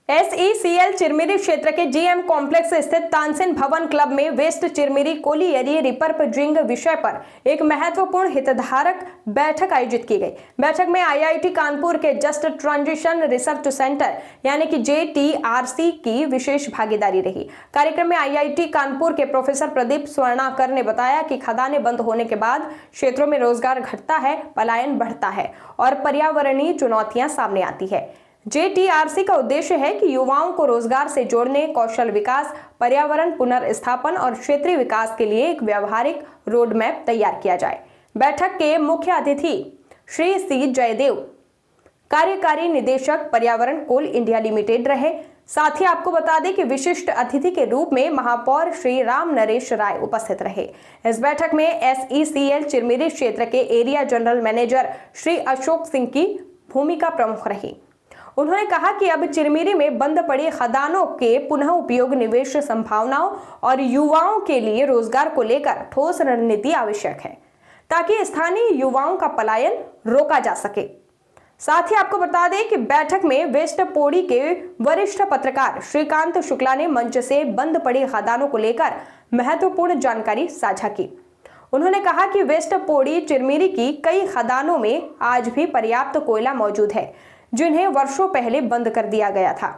SECL Chirmiri क्षेत्र के GM complex स्थित तानसेन भवन क्लब में वेस्ट चिरमिरी कोलियरी रिपर्पजिंग विषय पर एक महत्वपूर्ण हितधारक बैठक आयोजित की गई। बैठक में IIT कानपुर के जस्ट ट्रांजिशन रिसर्च सेंटर यानी कि JTRC की विशेष भागीदारी रही। कार्यक्रम में IIT कानपुर के प्रोफेसर प्रदीप स्वर्णाकर ने बताया कि खदानें बंद होने के बाद क्षेत्रों में रोजगार घटता है, पलायन बढ़ता है और पर्यावरणीय चुनौतियां सामने आती है। JTRC का उद्देश्य है कि युवाओं को रोजगार से जोड़ने, कौशल विकास, पर्यावरण पुनर्स्थापन और क्षेत्रीय विकास के लिए एक व्यावहारिक रोड मैप तैयार किया जाए। बैठक के मुख्य अतिथि श्री C जयदेव, कार्यकारी निदेशक पर्यावरण कोल इंडिया लिमिटेड रहे। साथ ही आपको बता दें कि विशिष्ट अतिथि के रूप में महापौर श्री राम नरेश राय उपस्थित रहे। इस बैठक में SECL चिरमिरी क्षेत्र के area general manager Shri Ashok Singh की भूमिका प्रमुख रही। उन्होंने कहा कि अब चिरमिरी में बंद पड़ी खदानों के पुनः उपयोग, निवेश संभावनाओं और युवाओं के लिए रोजगार को लेकर ठोस रणनीति आवश्यक है ताकि स्थानीय युवाओं का पलायन रोका जा सके। साथ ही आपको बता दें कि बैठक में वेस्ट पोड़ी के वरिष्ठ पत्रकार श्रीकांत शुक्ला ने मंच से बंद पड़ी खदानों को लेकर महत्वपूर्ण जानकारी साझा की। उन्होंने कहा कि वेस्ट पोड़ी चिरमिरी की कई खदानों में आज भी पर्याप्त कोयला मौजूद है, जिन्हें वर्षों पहले बंद कर दिया गया था।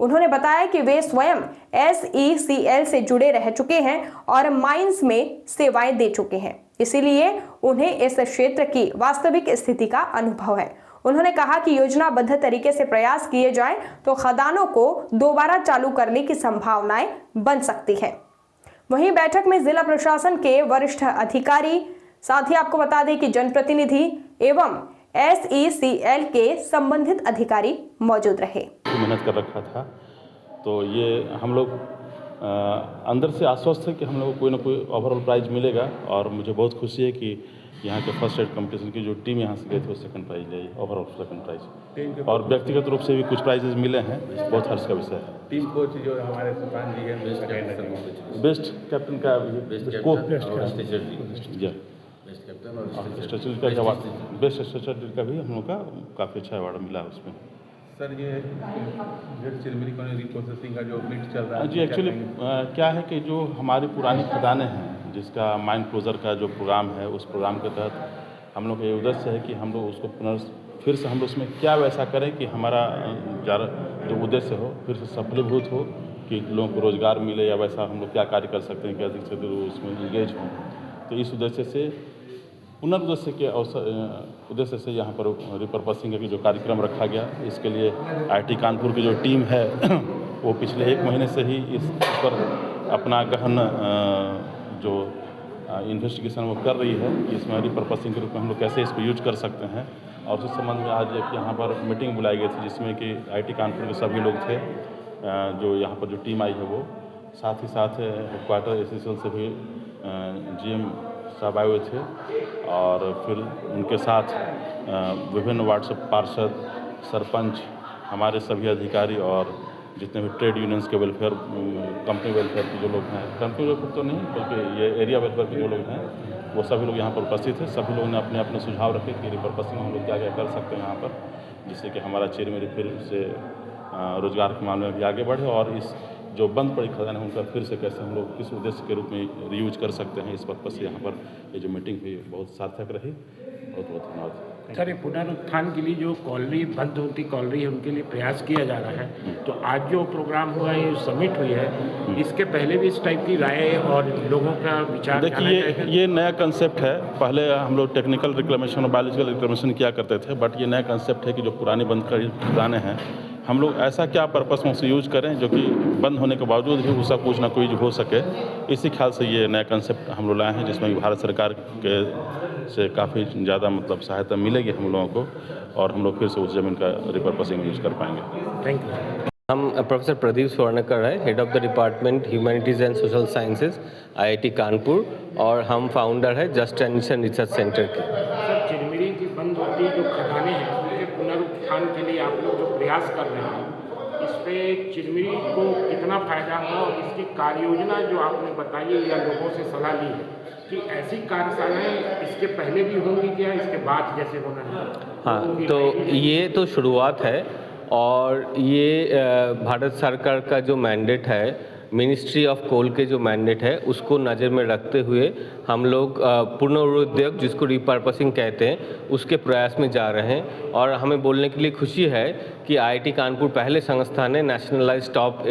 उन्होंने बताया कि वे स्वयं SECL से जुड़े रह चुके हैं और माइंस में सेवाएं दे चुके हैं, इसीलिए उन्हें इस क्षेत्र की वास्तविक स्थिति का अनुभव है। उन्होंने कहा कि योजनाबद्ध तरीके से प्रयास किए जाएं तो खदानों को दोबारा चालू करने की संभावनाएं बन सकती है। वहीं बैठक में जिला प्रशासन के वरिष्ठ अधिकारी, साथ ही आपको बता दें कि जनप्रतिनिधि एवं SECL के संबंधित अधिकारी मौजूद रहे। मेहनत कर रखा था, तो ये हम लोग अंदर से आश्वस्त है कि हम लोग को कोई ना कोई ओवरऑल प्राइज मिलेगा। और मुझे बहुत खुशी है कि यहाँ के फर्स्ट एड कंपटीशन की जो टीम यहाँ से गई थी वो सेकंड प्राइज ली, ओवरऑल सेकंड प्राइज, और व्यक्तिगत रूप से भी कुछ प्राइजेस मिले हैं। बहुत हर्ष का विषय है। टीम कोच जो हमारे सुल्तान जी हैं, बेस्ट कैप्टन का स्ट्रक्चर का जवाब, बेस्ट स्ट्रक्चर का भी हम लोग का काफ़ी अच्छा अवार्ड मिला उसमें। सर ये चिरमिरी को रिप्रोसेसिंग का जो मीट चल रहा है जी, एक्चुअली क्या है कि जो हमारी पुरानी खदानें हैं, जिसका माइन क्लोजर का जो प्रोग्राम है, उस प्रोग्राम के तहत हम लोग का ये उद्देश्य है कि हम लोग उसको फिर से हम लोग उसमें क्या वैसा करें कि हमारा जो उद्देश्य हो फिर से सफलीभूत हो, कि लोगों को रोज़गार मिले, या वैसा हम लोग क्या कार्य कर सकते हैं कि अधिक से अधिक उसमें इंगेज हों। तो इस उद्देश्य से पुनर्उद्देश्य के उद्देश्य से यहाँ पर रिपर्पसिंग का जो कार्यक्रम रखा गया, इसके लिए IIT कानपुर की जो टीम है वो पिछले 1 महीने से ही इस पर अपना गहन जो इन्वेस्टिगेशन वो कर रही है कि इसमें रिपर्पसिंग के रूप में हम लोग कैसे इसको यूज कर सकते हैं। और उस संबंध में आज एक यहाँ पर मीटिंग बुलाई गई थी, जिसमें कि IIT कानपुर के सभी लोग थे, जो यहाँ पर जो टीम आई है वो, साथ ही साथ हेडक्वार्टर SECL से भी GM साहब आए हुए थे, और फिर उनके साथ विभिन्न वार्ड से पार्षद, सरपंच, हमारे सभी अधिकारी और जितने भी ट्रेड यूनियंस के वेलफेयर, कंपनी वेलफेयर के जो लोग हैं, कंपनी वेलफेयर तो नहीं बल्कि ये एरिया वेलफेयर के जो लोग हैं, वो सभी लोग यहाँ पर उपस्थित थे। सभी लोगों ने अपने अपने सुझाव रखे कि रिपर्पसिंग हम लोग क्या क्या कर सकते हैं यहाँ पर, जिससे कि हमारा चिरमिरी फिर से रोजगार के मामले में भी आगे बढ़े, और इस जो बंद पड़ी खदान है उनका फिर से कैसे हम लोग किस उद्देश्य के रूप में रीयूज कर सकते हैं। इस पर्पज से यहाँ पर ये जो मीटिंग हुई बहुत सार्थक रही। बहुत बहुत धन्यवाद। सर, ये पुनरुत्थान के लिए जो कॉलोनी बंद होती कॉलोनी है उनके लिए प्रयास किया जा रहा है, तो आज जो प्रोग्राम हुआ है, समिट हुई है, इसके पहले भी इस टाइप की राय और लोगों का विचार? देखिए, ये नया कंसेप्ट है। पहले हम लोग टेक्निकल रिक्लेमेशन और बायोलॉजिकल रिक्लेमेशन किया करते थे, बट ये नया कंसेप्ट है कि जो पुरानी बंद खदानें हैं, हम लोग ऐसा क्या पर्पस में उसे यूज करें जो कि बंद होने के बावजूद भी उसका कुछ ना कुछ हो सके। इसी ख्याल से ये नया कंसेप्ट हम लोग लाए हैं, जिसमें भारत सरकार के से काफ़ी ज़्यादा मतलब सहायता मिलेगी हम लोगों को, और हम लोग फिर से उस ज़मीन का रिपर्पसिंग यूज कर पाएंगे। Thank you. हम प्रोफेसर प्रदीप स्वर्णकर है, head of the department humanities and social sciences, IIT Kanpur, और हम फाउंडर है जस्ट ट्रांजिशन रिसर्च सेंटर के। सर, चिरमिरी की बंद होती जो खदानें हैं उनके पुनरुत्थान के लिए आप लोग जो प्रयास कर रहे हैं, इस पर चिरमिरी को कितना फायदा हो, और इसकी कार्य योजना जो आपने बताई है या लोगों से सलाह ली है कि ऐसी कार्यशालाएं इसके पहले भी होंगी क्या, इसके बाद जैसे होना है? हाँ, तो ये तो शुरुआत है। और ये भारत सरकार का जो मैंडेट है, मिनिस्ट्री ऑफ कोल के जो मैंडेट है, उसको नज़र में रखते हुए हम लोग पुनरुद्योग, जिसको रिपर्पसिंग कहते हैं, उसके प्रयास में जा रहे हैं। और हमें बोलने के लिए खुशी है कि आईआईटी कानपुर पहले संस्थान है नेशनलाइज्ड टॉप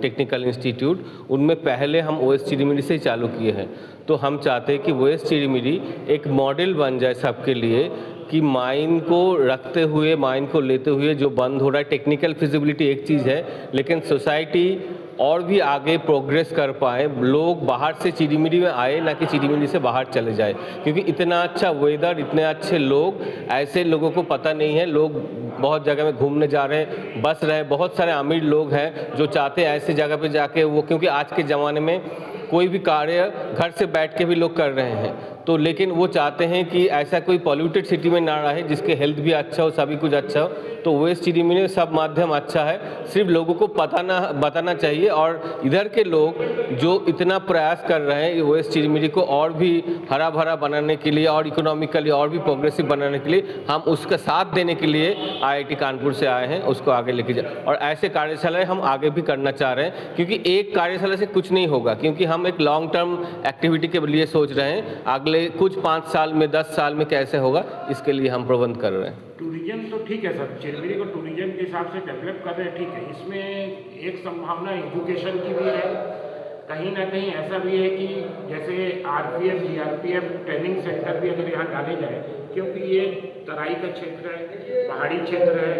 टेक्निकल इंस्टीट्यूट, उनमें पहले हम ओएस चिरमिरी से ही चालू किए हैं। तो हम चाहते हैं कि ओएस चिरमिरी एक मॉडल बन जाए सबके लिए, कि माइन को रखते हुए, माइन को लेते हुए जो बंद हो रहा है, टेक्निकल फिजिबिलिटी एक चीज़ है, लेकिन सोसाइटी और भी आगे प्रोग्रेस कर पाए, लोग बाहर से चिरमिरी में आए, ना कि चिरमिरी से बाहर चले जाए, क्योंकि इतना अच्छा वेदर, इतने अच्छे लोग, ऐसे लोगों को पता नहीं है। लोग बहुत जगह में घूमने जा रहे हैं, बस रहे, बहुत सारे अमीर लोग हैं जो चाहते हैं ऐसे जगह पे जाके वो, क्योंकि आज के ज़माने में कोई भी कार्य घर से बैठ के भी लोग कर रहे हैं, तो लेकिन वो चाहते हैं कि ऐसा कोई पॉल्यूटेड सिटी में ना रहे, जिसके हेल्थ भी अच्छा हो, सभी कुछ अच्छा हो। तो वेस्ट चिरमिरी में सब माध्यम अच्छा है, सिर्फ लोगों को बताना चाहिए। और इधर के लोग जो इतना प्रयास कर रहे हैं वेस्ट चिरमिरी को और भी हरा भरा बनाने के लिए और इकोनॉमिकली और भी प्रोग्रेसिव बनाने के लिए, हम उसका साथ देने के लिए आईआईटी कानपुर से आए हैं, उसको आगे लेके जाए। और ऐसे कार्यशालाएं हम आगे भी करना चाह रहे हैं, क्योंकि एक कार्यशाला से कुछ नहीं होगा, क्योंकि हम एक लॉन्ग टर्म एक्टिविटी के लिए सोच रहे हैं। अगले कुछ 5 साल में, 10 साल में कैसे होगा, इसके लिए हम प्रबंध कर रहे हैं। टूरिज्म तो ठीक है सर, चिरमिरी को टूरिज्म के हिसाब से डेवलप कर रहे हैं, ठीक है। इसमें एक संभावना एजुकेशन की भी है, कहीं ना कहीं ऐसा भी है कि जैसे आरपीएफ, जीआरपीएफ ट्रेनिंग सेंटर भी अगर यहाँ डाले जाए, क्योंकि ये तराई का क्षेत्र है, पहाड़ी क्षेत्र है,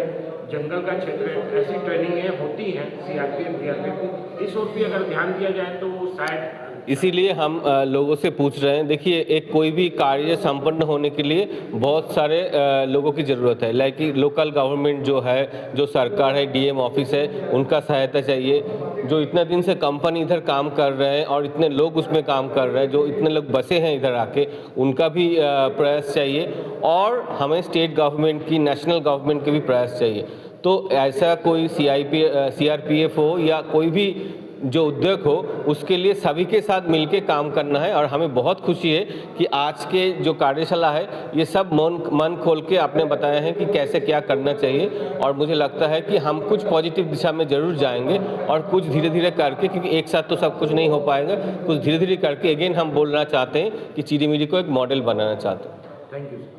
जंगल का क्षेत्र है, ऐसी ट्रेनिंगें होती हैं सीआरपीएफ, जीआरपीएफ को, इस ओर भी अगर ध्यान दिया जाए तो शायद। इसीलिए हम लोगों से पूछ रहे हैं। देखिए, एक कोई भी कार्य संपन्न होने के लिए बहुत सारे लोगों की ज़रूरत है, लाइक लोकल गवर्नमेंट जो है, जो सरकार है, डीएम ऑफिस है, उनका सहायता चाहिए। जो इतने दिन से कंपनी इधर काम कर रहे हैं और इतने लोग उसमें काम कर रहे हैं, जो इतने लोग बसे हैं इधर आके, उनका भी प्रयास चाहिए। और हमें स्टेट गवर्नमेंट की, नेशनल गवर्नमेंट के भी प्रयास चाहिए। तो ऐसा कोई सीआरपीएफ हो या कोई भी जो उद्योग हो, उसके लिए सभी के साथ मिलके काम करना है। और हमें बहुत खुशी है कि आज के जो कार्यशाला है, ये सब मन खोल के आपने बताया है कि कैसे क्या करना चाहिए। और मुझे लगता है कि हम कुछ पॉजिटिव दिशा में ज़रूर जाएंगे, और कुछ धीरे धीरे करके, क्योंकि एक साथ तो सब कुछ नहीं हो पाएगा, कुछ धीरे धीरे करके अगेन हम बोलना चाहते हैं कि चिरमिरी को एक मॉडल बनाना चाहते हैं। Thank you.